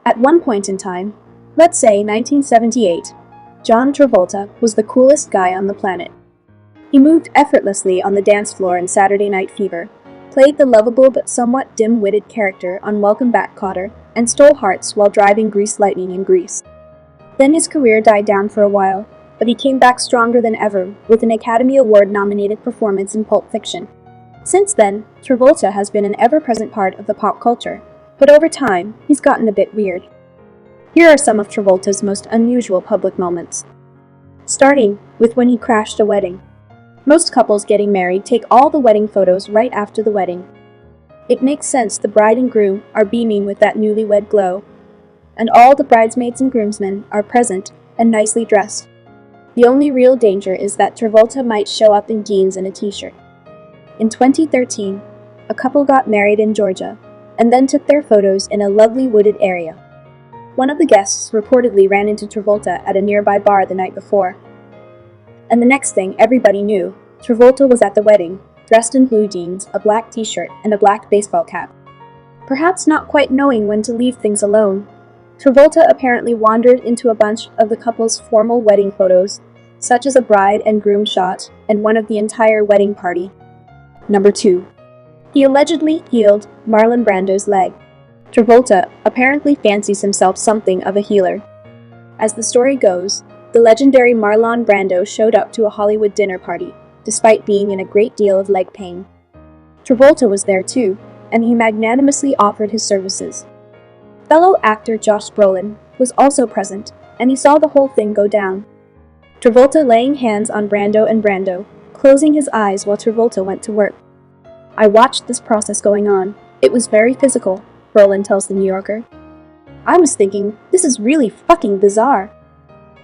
At one point in time, let's say 1978, John Travolta was the coolest guy on the planet. He moved effortlessly on the dance floor in Saturday Night Fever, played the lovable but somewhat dim-witted character on Welcome Back, Kotter, and stole hearts while driving Grease Lightning in Grease. Then his career died down for a while, but he came back stronger than ever with an Academy Award-nominated performance in Pulp Fiction. Since then, Travolta has been an ever-present part of the pop culture, but over time, he's gotten a bit weird. Here are some of Travolta's most unusual public moments. Starting with when he crashed a wedding. Most couples getting married take all the wedding photos right after the wedding. It makes sense the bride and groom are beaming with that newlywed glow, and all the bridesmaids and groomsmen are present and nicely dressed. The only real danger is that Travolta might show up in jeans and a t-shirt. In 2013, a couple got married in Georgia, and then took their photos in a lovely wooded area. One of the guests reportedly ran into Travolta at a nearby bar the night before. And the next thing everybody knew, Travolta was at the wedding, dressed in blue jeans, a black t-shirt, and a black baseball cap. Perhaps not quite knowing when to leave things alone, Travolta apparently wandered into a bunch of the couple's formal wedding photos, such as a bride and groom shot and one of the entire wedding party. Number 2. He allegedly healed Marlon Brando's leg. Travolta apparently fancies himself something of a healer. As the story goes, the legendary Marlon Brando showed up to a Hollywood dinner party, despite being in a great deal of leg pain. Travolta was there too, and he magnanimously offered his services. Fellow actor Josh Brolin was also present, and he saw the whole thing go down. Travolta laying hands on Brando and Brando, closing his eyes while Travolta went to work. I watched this process going on. It was very physical, Brolin tells The New Yorker. I was thinking, this is really fucking bizarre.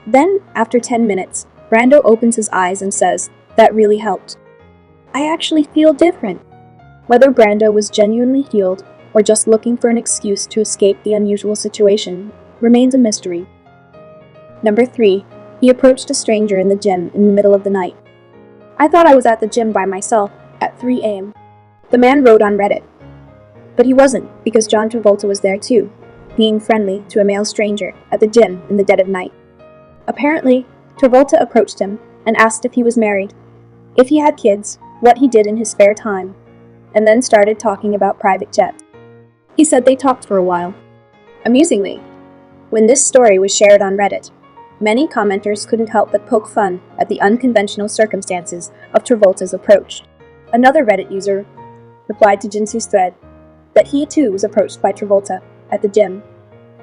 Then, after 10 minutes, Brando opens his eyes and says, that really helped. I actually feel different. Whether Brando was genuinely healed or just looking for an excuse to escape the unusual situation remains a mystery. Number 3. He approached a stranger in the gym in the middle of the night. I thought I was at the gym by myself at 3 a.m. The man wrote on Reddit. But he wasn't, because John Travolta was there too, being friendly to a male stranger at the gym in the dead of night. Apparently, Travolta approached him and asked if he was married, if he had kids, what he did in his spare time, and then started talking about private jets. He said they talked for a while. Amusingly, when this story was shared on Reddit, many commenters couldn't help but poke fun at the unconventional circumstances of Travolta's approach. Another Reddit user replied to Jinsu's thread that he too was approached by Travolta at the gym,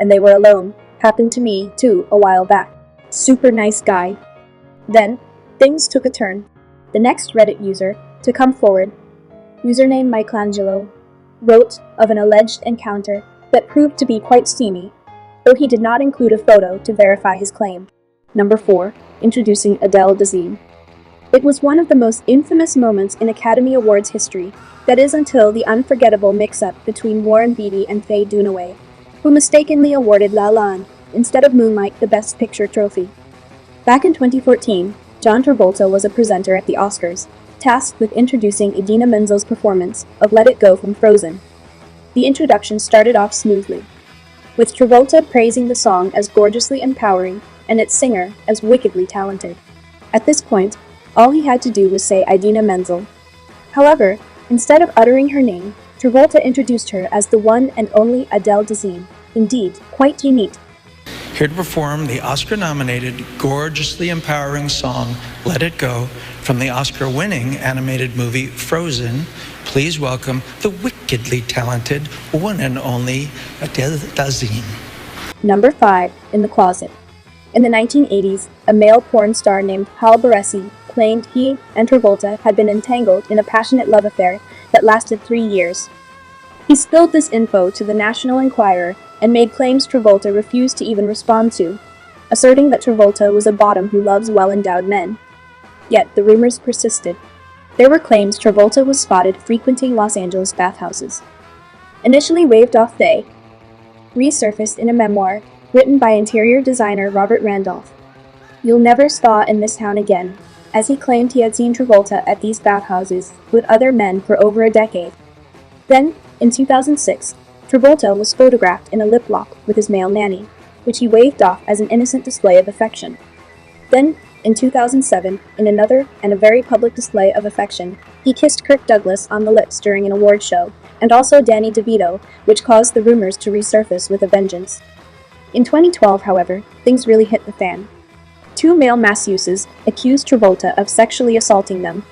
and they were alone. Happened to me too a while back. Super nice guy. Then, things took a turn. The next Reddit user to come forward, username Michelangelo, wrote of an alleged encounter that proved to be quite steamy, though he did not include a photo to verify his claim. Number 4. Introducing Adele Dazeem. It was one of the most infamous moments in Academy Awards history, that is until the unforgettable mix-up between Warren Beatty and Faye Dunaway, who mistakenly awarded La La Land instead of Moonlight the Best Picture trophy. Back in 2014, John Travolta was a presenter at the Oscars, tasked with introducing Idina Menzel's performance of Let It Go from Frozen. The introduction started off smoothly, with Travolta praising the song as gorgeously empowering and its singer as wickedly talented. At this point, all he had to do was say Idina Menzel. However, instead of uttering her name, Travolta introduced her as the one and only Adele Dazeem. Indeed, quite unique. Here to perform the Oscar-nominated, gorgeously empowering song, Let It Go, from the Oscar-winning animated movie Frozen, please welcome the wickedly talented, one and only Adele Dazeem. Number 5. In the Closet. In the 1980s, a male porn star named Hal Baresi claimed he and Travolta had been entangled in a passionate love affair that lasted 3 years. He spilled this info to the National Enquirer and made claims Travolta refused to even respond to, asserting that Travolta was a bottom who loves well-endowed men. Yet the rumors persisted. There were claims Travolta was spotted frequenting Los Angeles bathhouses. Initially waved off, they resurfaced in a memoir written by interior designer Robert Randolph. You'll never spa in this town again, as he claimed he had seen Travolta at these bathhouses with other men for over a decade. Then, in 2006, Travolta was photographed in a lip lock with his male nanny, which he waved off as an innocent display of affection. Then, in 2007, in another and a very public display of affection, he kissed Kirk Douglas on the lips during an award show, and also Danny DeVito, which caused the rumors to resurface with a vengeance. In 2012, however, things really hit the fan. Two male masseuses accused Travolta of sexually assaulting them.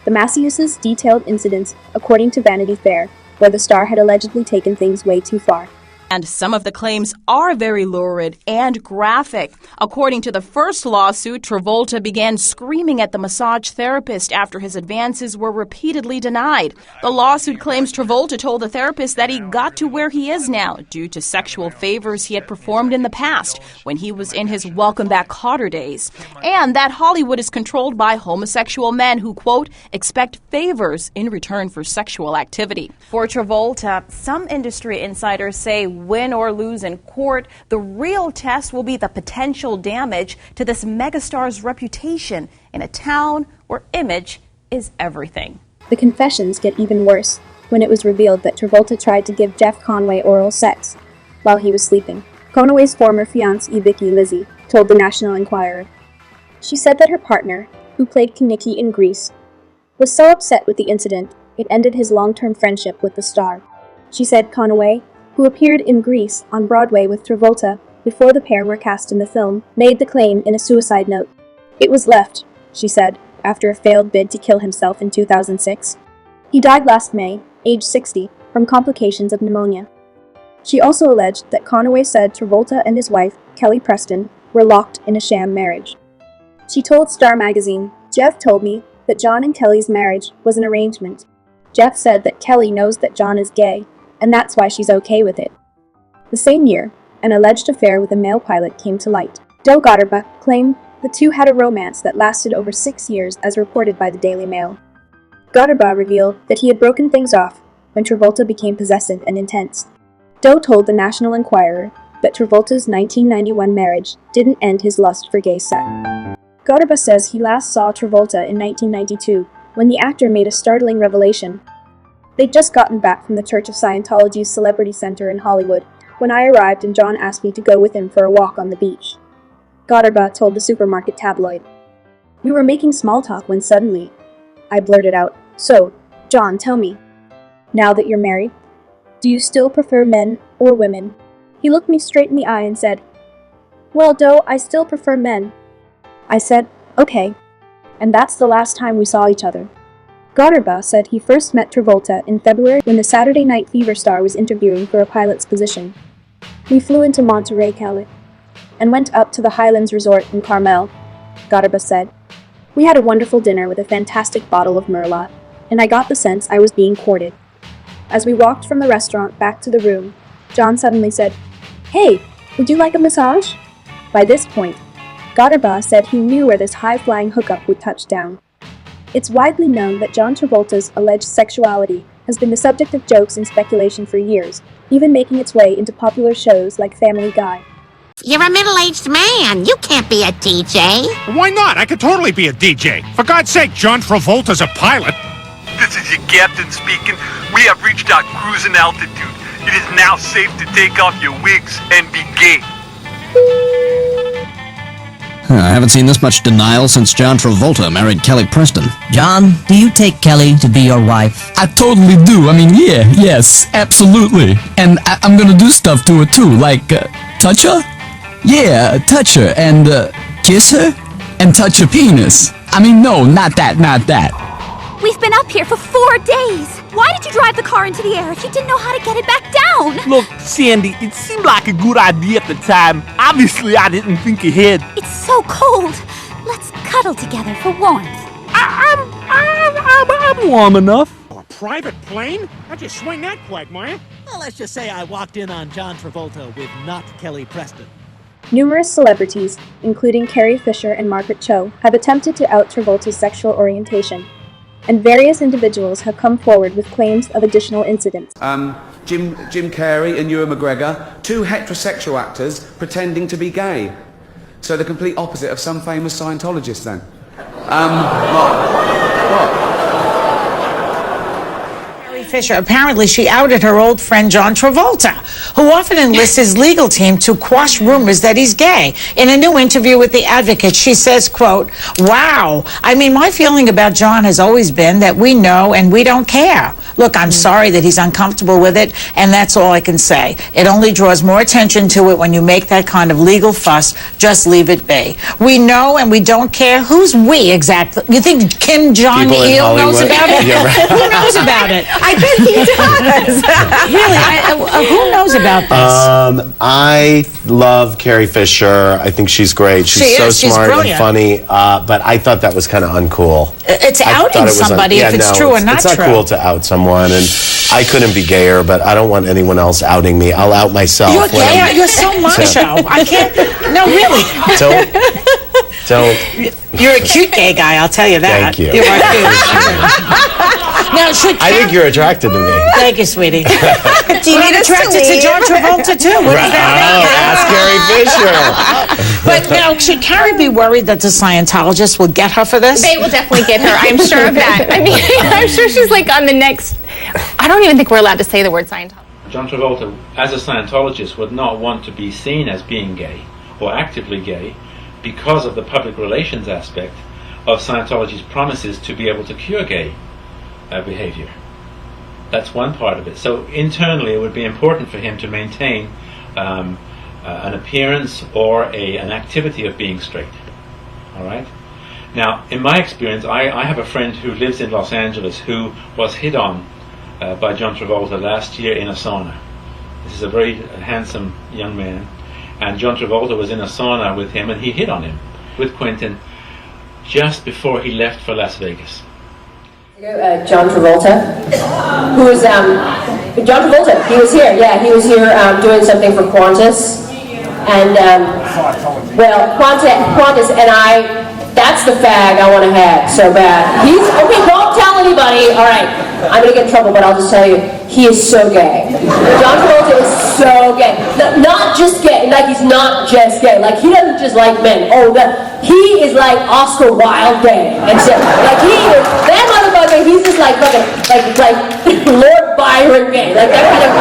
The masseuses detailed incidents according to Vanity Fair, where the star had allegedly taken things way too far. And some of the claims are very lurid and graphic. According to the first lawsuit, Travolta began screaming at the massage therapist after his advances were repeatedly denied. The lawsuit claims Travolta told the therapist that he got to where he is now due to sexual favors he had performed in the past when he was in his Welcome Back Kotter days, and that Hollywood is controlled by homosexual men who, quote, expect favors in return for sexual activity. For Travolta, some industry insiders say win or lose in court, the real test will be the potential damage to this megastar's reputation in a town where image is everything. The confessions get even worse when it was revealed that Travolta tried to give Jeff Conway oral sex while he was sleeping. Conway's former fiancée, Vicky Lizzie, told the National Enquirer. She said that her partner, who played Kinnicky in Grease, was so upset with the incident it ended his long-term friendship with the star. She said Conway, who appeared in Grease on Broadway with Travolta before the pair were cast in the film, made the claim in a suicide note. It was left, she said, after a failed bid to kill himself in 2006. He died last May, age 60, from complications of pneumonia. She also alleged that Conway said Travolta and his wife, Kelly Preston, were locked in a sham marriage. She told Star magazine, Jeff told me that John and Kelly's marriage was an arrangement. Jeff said that Kelly knows that John is gay, and that's why she's okay with it. The same year, an alleged affair with a male pilot came to light. Joe Gotterba claimed the two had a romance that lasted over 6 years, as reported by the Daily Mail. Gotterba revealed that he had broken things off when Travolta became possessive and intense. Doe told the National Enquirer that Travolta's 1991 marriage didn't end his lust for gay sex. Gotterba says he last saw Travolta in 1992, when the actor made a startling revelation. They'd just gotten back from the Church of Scientology's Celebrity Center in Hollywood when I arrived and John asked me to go with him for a walk on the beach. Gotterba told the supermarket tabloid. We were making small talk when suddenly, I blurted out, So, John, tell me, now that you're married, do you still prefer men or women? He looked me straight in the eye and said, Well, Doe, I still prefer men. I said, Okay. And that's the last time we saw each other. Gotterba said he first met Travolta in February when the Saturday Night Fever star was interviewing for a pilot's position. We flew into Monterey, Cali, and went up to the Highlands Resort in Carmel, Gotterba said. We had a wonderful dinner with a fantastic bottle of Merlot, and I got the sense I was being courted. As we walked from the restaurant back to the room, John suddenly said, Hey, would you like a massage? By this point, Gotterba said he knew where this high-flying hookup would touch down. It's widely known that John Travolta's alleged sexuality has been the subject of jokes and speculation for years, even making its way into popular shows like Family Guy. You're a middle-aged man. You can't be a DJ. Why not? I could totally be a DJ. For God's sake, John Travolta's a pilot. This is your captain speaking. We have reached our cruising altitude. It is now safe to take off your wigs and be gay. I haven't seen this much denial since John Travolta married Kelly Preston. John, do you take Kelly to be your wife? I totally do. I mean, yes, absolutely. And I'm gonna do stuff to her too, like touch her? Yeah, touch her and kiss her and touch her penis. I mean, no, not that. We've been up here for 4 days. Why did you drive the car into the air if you didn't know how to get it back down? Look, Sandy, it seemed like a good idea at the time. Obviously, I didn't think ahead. It's so cold. Let's cuddle together for warmth. I'm warm enough. A private plane? How'd you swing that, Quagmire? Well, let's just say I walked in on John Travolta with not Kelly Preston. Numerous celebrities, including Carrie Fisher and Margaret Cho, have attempted to out Travolta's sexual orientation, and various individuals have come forward with claims of additional incidents. Jim Carrey and Ewan McGregor, two heterosexual actors pretending to be gay. So the complete opposite of some famous Scientologists then. What? Fisher, apparently she outed her old friend John Travolta, who often enlists his legal team to quash rumors that he's gay. In a new interview with The Advocate, she says, quote, "Wow, I mean, my feeling about John has always been that we know and we don't care. Look, I'm sorry that he's uncomfortable with it, and that's all I can say. It only draws more attention to it when you make that kind of legal fuss. Just leave it be. We know and we don't care." Who's we exactly? You think Kim Jong-il knows about it? Yeah, right. Who knows about it? I bet he does. Really? Who knows about this? I love Carrie Fisher. I think she's great. She's so smart and funny. But I thought that was kind of uncool. It's outing somebody if it's true or not true. It's not cool to out someone, and I couldn't be gayer, but I don't want anyone else outing me. I'll out myself. You're gay? You're so macho. I can't. No, really. Don't. You're a cute gay guy, I'll tell you that. Thank you. You are cute. Now, I think you're attracted to me. Thank you, sweetie. Do you need attracted to John Travolta, too? Ask Carrie Fisher. But now, should Carrie be worried that the Scientologists will get her for this? They will definitely get her. I'm sure of that. I mean, I'm sure she's like on the next... I don't even think we're allowed to say the word Scientologist. John Travolta, as a Scientologist, would not want to be seen as being gay or actively gay because of the public relations aspect of Scientology's promises to be able to cure gay behavior. That's one part of it. So internally it would be important for him to maintain an appearance or an activity of being straight. All right? Now, in my experience, I have a friend who lives in Los Angeles who was hit on by John Travolta last year in a sauna. This is a very handsome young man, and John Travolta was in a sauna with him, and he hit on him with Quentin just before he left for Las Vegas. John Travolta, who was John Travolta. He was here. Yeah, he was here doing something for Qantas, and well, Qantas, and I. That's the fag I want to have so bad. He's okay. Don't tell anybody. All right, I'm gonna get in trouble, but I'll just tell you, he is so gay. John Travolta is so gay. No, not just gay. Like he's not just gay. Like he doesn't just like men. Oh, he is like Oscar Wilde gay. And so, like he is that motherfucker. He's just like fucking like Lord Byron gay. Like that kind of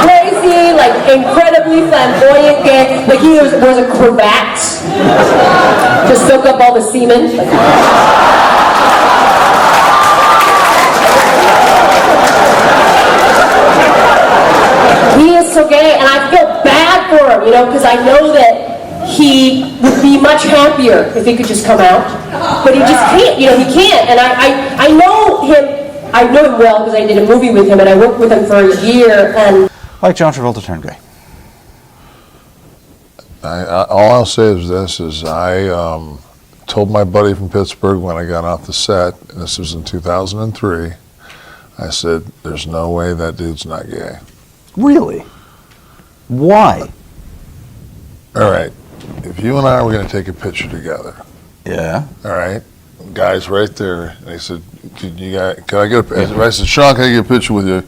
crazy, like incredibly flamboyant gay. Like he wears a cravat to soak up all the semen. He is so gay, and I feel bad for him, you know, because I know that he would be much happier if he could just come out, but he just can't, you know, he can't, and I know him well because I did a movie with him, and I worked with him for a year, and... Like John Travolta turned gay. All I'll say is this, I told my buddy from Pittsburgh when I got off the set, and this was in 2003, I said, there's no way that dude's not gay. Really? Why? All right, if you and I were going to take a picture together. Yeah. All right, guy's right there, and he said, can I get a picture? I said, Sean, can I get a picture with you?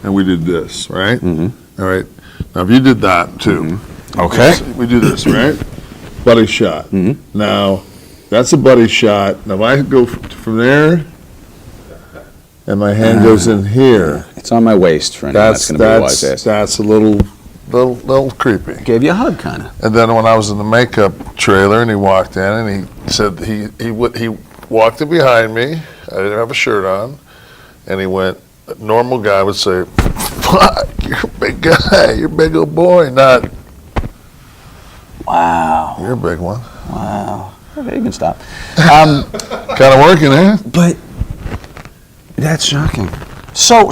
And we did this, right? Mm-hmm. All right, now if you did that too. Mm-hmm. Okay. We do this, right? Buddy shot. Mm-hmm. Now, that's a buddy shot. Now, if I go from there, and my hand goes in here. It's on my waist for anyone that's going to be wise ass. That's a little creepy. Gave you a hug, kind of. And then when I was in the makeup trailer, and he walked in, and he said he walked in behind me. I didn't have a shirt on, and he went. A normal guy would say, "Fuck, you're a big guy. You're a big old boy, not." Wow. You're a big one. Wow. Okay, you can stop. Kind of working, eh? But that's shocking. So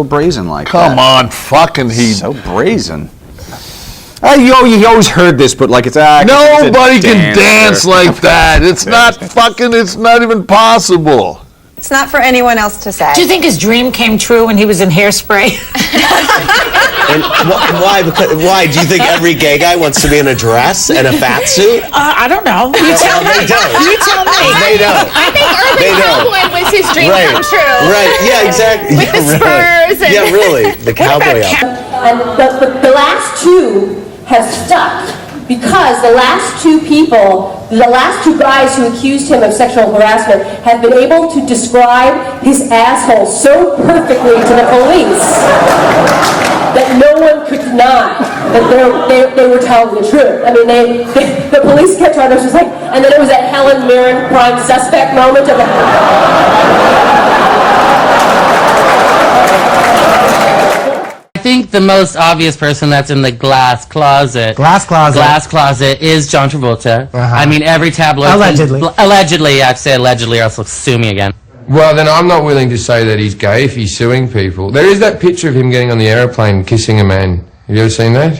brazen like Come that. on, fucking he. So brazen. You always heard this, but like it's nobody can dance like that. It's not fucking. It's not even possible. It's not for anyone else to say. Do you think his dream came true when he was in Hairspray? And why? Why? Do you think every gay guy wants to be in a dress and a fat suit? I don't know. You tell me. They don't. You tell me. They don't. I think Urban Cowboy was his dream come true. Right. Yeah. Exactly. With the spurs. Really. Yeah. Really. The cowboy outfit. And the last two have stuck because the last two people The last two guys who accused him of sexual harassment have been able to describe his asshole so perfectly to the police that no one could deny that they were telling the truth. I mean, the police kept on, it was just like, and then it was that Helen Mirren prime suspect moment of I think the most obvious person that's in the glass closet is John Travolta. I mean, every tabloid... Allegedly, I have to say allegedly, or else they'll sue me again. Well, then I'm not willing to say that he's gay if he's suing people. There is that picture of him getting on the aeroplane kissing a man. Have you ever seen that?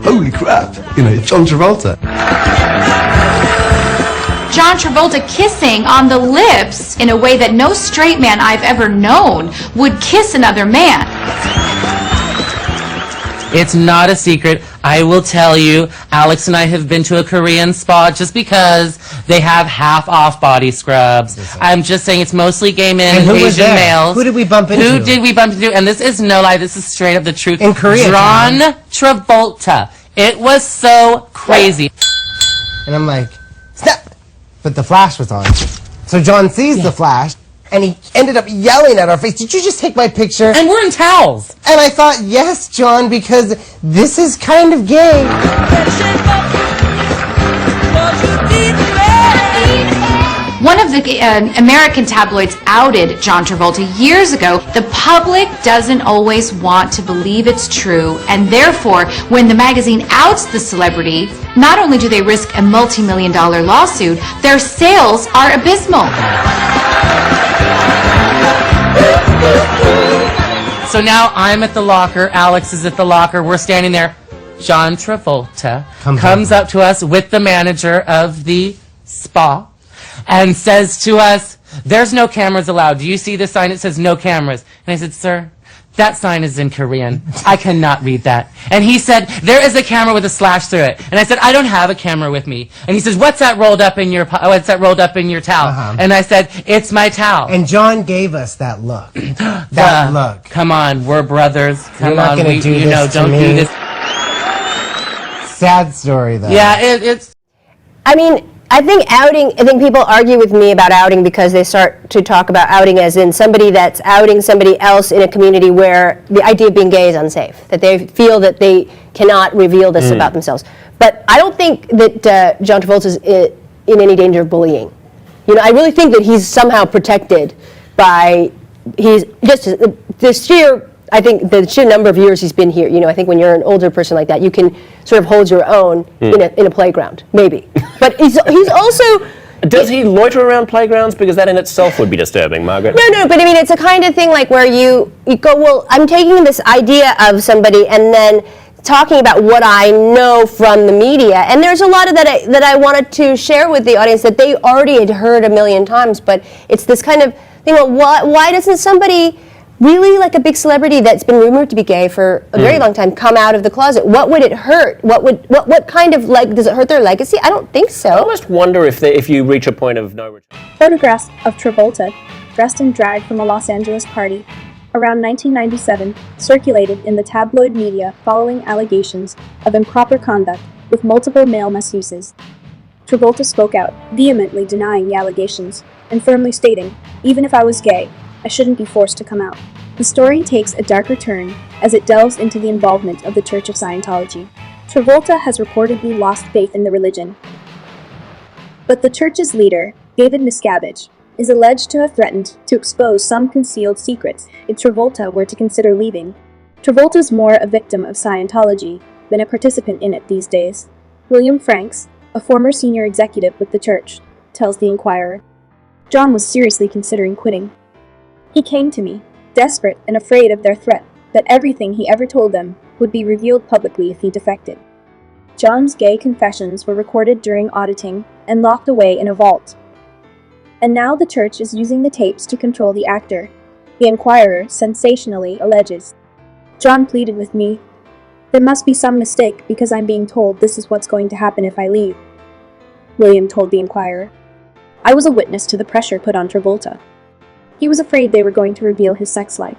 Holy crap, you know, it's John Travolta. John Travolta kissing on the lips in a way that no straight man I've ever known would kiss another man. It's not a secret. I will tell you, Alex and I have been to a Korean spa just because they have half-off body scrubs. I'm just saying it's mostly gay men and Asian males. Who did we bump into? Who did we bump into? And this is no lie. This is straight up the truth. In Korea. John Travolta. It was so crazy. And I'm like, snap! But the flash was on. So John sees the flash, and he ended up yelling at our face, "Did you just take my picture?" And we're in towels. And I thought, yes, John, because this is kind of gay. One of the American tabloids outed John Travolta years ago. The public doesn't always want to believe it's true, and therefore, when the magazine outs the celebrity, not only do they risk a multi-million-dollar lawsuit, their sales are abysmal. So now I'm at the locker, Alex is at the locker, we're standing there. John Travolta comes up to us with the manager of the spa and says to us, "There's no cameras allowed. Do you see the sign? It says no cameras." And I said, "Sir, that sign is in Korean. I cannot read that." And he said, "There is a camera with a slash through it." And I said, "I don't have a camera with me." And he says, "What's that rolled up in your towel?" And I said, "It's my towel." And John gave us that look. That look. Come on, we're brothers. Come You're not on, gonna do you this know, to don't me. do this. Sad story, though. Yeah, it's... I mean, I think people argue with me about outing because they start to talk about outing as in somebody that's outing somebody else in a community where the idea of being gay is unsafe, that they feel that they cannot reveal this about themselves. But I don't think that John Travolta is in any danger of bullying. You know, I really think that he's somehow protected by the sheer number of years he's been here. You know, I think when you're an older person like that, you can sort of hold your own in a playground, maybe. But he's also... Does he loiter around playgrounds? Because that in itself would be disturbing, Margaret. No, but I mean, it's a kind of thing like where you go, well, I'm taking this idea of somebody and then talking about what I know from the media. And there's a lot of that I wanted to share with the audience that they already had heard a million times, but it's this kind of thing, well, why doesn't somebody... really like a big celebrity that's been rumored to be gay for a very long time come out of the closet? What would it hurt? What kind of, like, does it hurt their legacy? I don't think so. I almost wonder if you reach a point of no return. Photographs of Travolta, dressed in drag from a Los Angeles party, around 1997, circulated in the tabloid media following allegations of improper conduct with multiple male masseuses. Travolta spoke out, vehemently denying the allegations, and firmly stating, "Even if I was gay, I shouldn't be forced to come out." The story takes a darker turn as it delves into the involvement of the Church of Scientology. Travolta has reportedly lost faith in the religion. But the church's leader, David Miscavige, is alleged to have threatened to expose some concealed secrets if Travolta were to consider leaving. Travolta's more a victim of Scientology than a participant in it these days. William Franks, a former senior executive with the church, tells the Inquirer, "John was seriously considering quitting. He came to me, desperate and afraid of their threat that everything he ever told them would be revealed publicly if he defected." John's gay confessions were recorded during auditing and locked away in a vault. And now the church is using the tapes to control the actor. The Inquirer sensationally alleges, "John pleaded with me. There must be some mistake because I'm being told this is what's going to happen if I leave." William told the Inquirer, "I was a witness to the pressure put on Travolta. He was afraid they were going to reveal his sex life.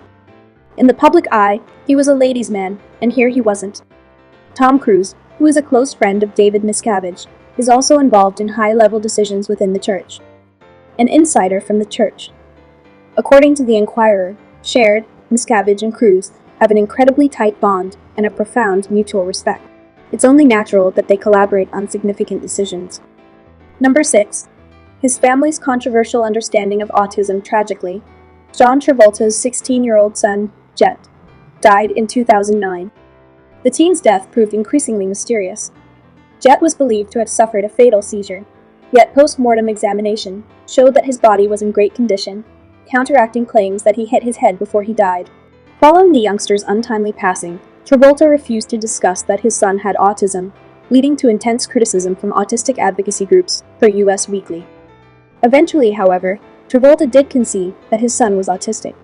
In the public eye, he was a ladies' man, and here he wasn't. Tom Cruise, who is a close friend of David Miscavige, is also involved in high-level decisions within the church. An insider from the church. According to the Inquirer, Shared, Miscavige, and Cruz have an incredibly tight bond and a profound mutual respect. It's only natural that they collaborate on significant decisions. Number 6. His family's controversial understanding of autism. Tragically, John Travolta's 16-year-old son, Jet, died in 2009. The teen's death proved increasingly mysterious. Jet was believed to have suffered a fatal seizure, yet post-mortem examination showed that his body was in great condition, counteracting claims that he hit his head before he died. Following the youngster's untimely passing, Travolta refused to discuss that his son had autism, leading to intense criticism from autistic advocacy groups per U.S. Weekly. Eventually, however, Travolta did concede that his son was autistic.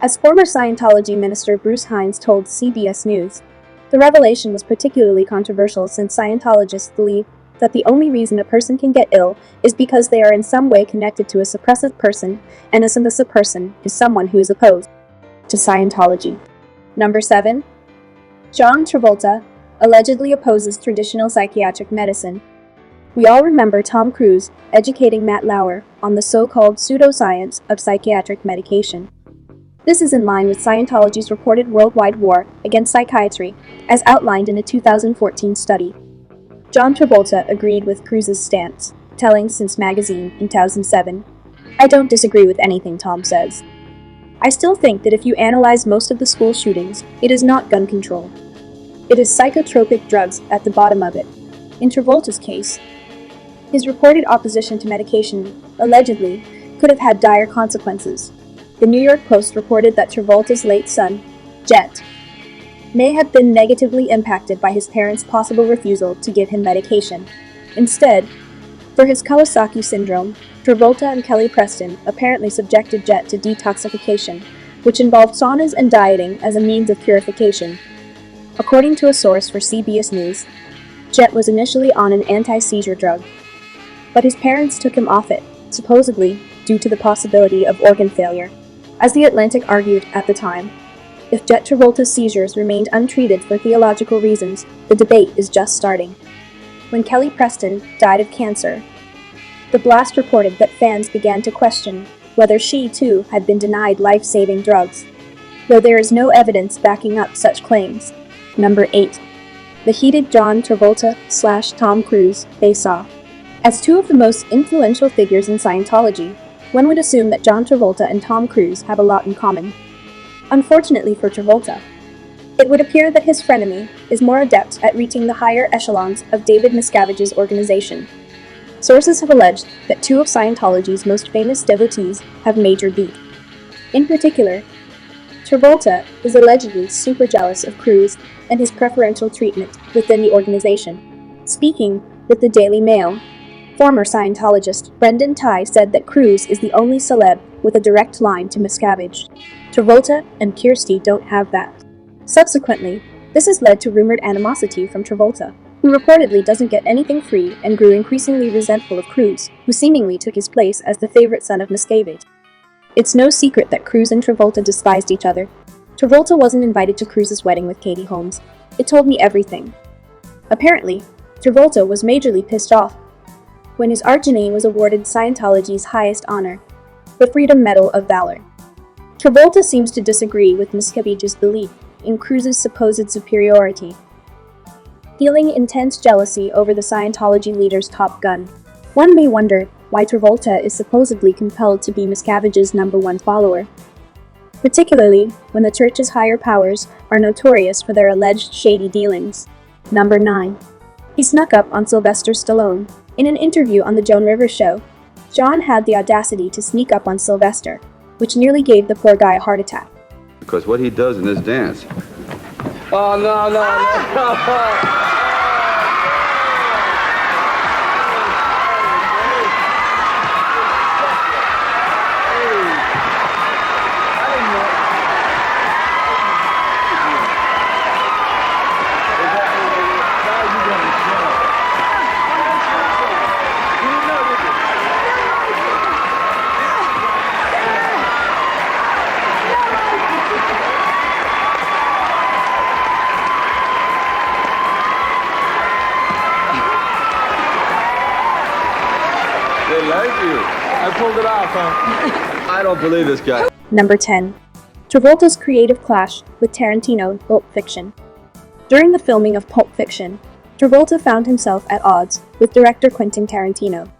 As former Scientology minister Bruce Hines told CBS News, the revelation was particularly controversial since Scientologists believe that the only reason a person can get ill is because they are in some way connected to a suppressive person, and a submissive person is someone who is opposed to Scientology. Number 7. John Travolta allegedly opposes traditional psychiatric medicine. We all remember Tom Cruise educating Matt Lauer on the so-called pseudoscience of psychiatric medication. This is in line with Scientology's reported worldwide war against psychiatry, as outlined in a 2014 study. John Travolta agreed with Cruise's stance, telling Sense magazine in 2007, "I don't disagree with anything Tom says. I still think that if you analyze most of the school shootings, it is not gun control. It is psychotropic drugs at the bottom of it." In Travolta's case, his reported opposition to medication allegedly could have had dire consequences. The New York Post reported that Travolta's late son, Jet, may have been negatively impacted by his parents' possible refusal to give him medication. Instead, for his Kawasaki syndrome, Travolta and Kelly Preston apparently subjected Jet to detoxification, which involved saunas and dieting as a means of purification. According to a source for CBS News, Jet was initially on an anti-seizure drug, but his parents took him off it, supposedly due to the possibility of organ failure. As The Atlantic argued at the time, if Jet Travolta's seizures remained untreated for theological reasons, the debate is just starting. When Kelly Preston died of cancer, The Blast reported that fans began to question whether she, too, had been denied life-saving drugs, though there is no evidence backing up such claims. Number 8. The heated John Travolta/Tom Cruise face-off. As two of the most influential figures in Scientology, one would assume that John Travolta and Tom Cruise have a lot in common. Unfortunately for Travolta, it would appear that his frenemy is more adept at reaching the higher echelons of David Miscavige's organization. Sources have alleged that two of Scientology's most famous devotees have major beef. In particular, Travolta is allegedly super jealous of Cruise and his preferential treatment within the organization. Speaking with the Daily Mail, former Scientologist Brendan Ty said that Cruise is the only celeb with a direct line to Miscavige. Travolta and Kirsty don't have that. Subsequently, this has led to rumored animosity from Travolta, who reportedly doesn't get anything free and grew increasingly resentful of Cruise, who seemingly took his place as the favorite son of Miscavige. It's no secret that Cruise and Travolta despised each other. Travolta wasn't invited to Cruise's wedding with Katie Holmes. It told me everything. Apparently, Travolta was majorly pissed off when his archenemy was awarded Scientology's highest honor, the Freedom Medal of Valor. Travolta seems to disagree with Miscavige's belief in Cruise's supposed superiority, feeling intense jealousy over the Scientology leader's Top Gun. One may wonder why Travolta is supposedly compelled to be Miscavige's #1 follower, particularly when the church's higher powers are notorious for their alleged shady dealings. Number 9. He snuck up on Sylvester Stallone. In an interview on The Joan Rivers Show, John had the audacity to sneak up on Sylvester, which nearly gave the poor guy a heart attack. Because what he does in this dance. Oh, no. I pulled it off, huh? I don't believe this guy. Number 10. Travolta's creative clash with Tarantino in Pulp Fiction. During the filming of Pulp Fiction, Travolta found himself at odds with director Quentin Tarantino.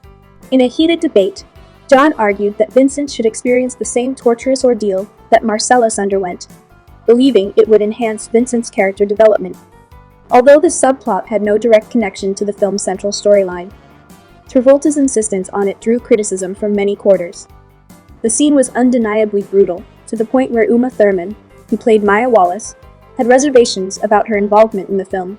In a heated debate, John argued that Vincent should experience the same torturous ordeal that Marcellus underwent, believing it would enhance Vincent's character development. Although this subplot had no direct connection to the film's central storyline, Travolta's insistence on it drew criticism from many quarters. The scene was undeniably brutal, to the point where Uma Thurman, who played Maya Wallace, had reservations about her involvement in the film.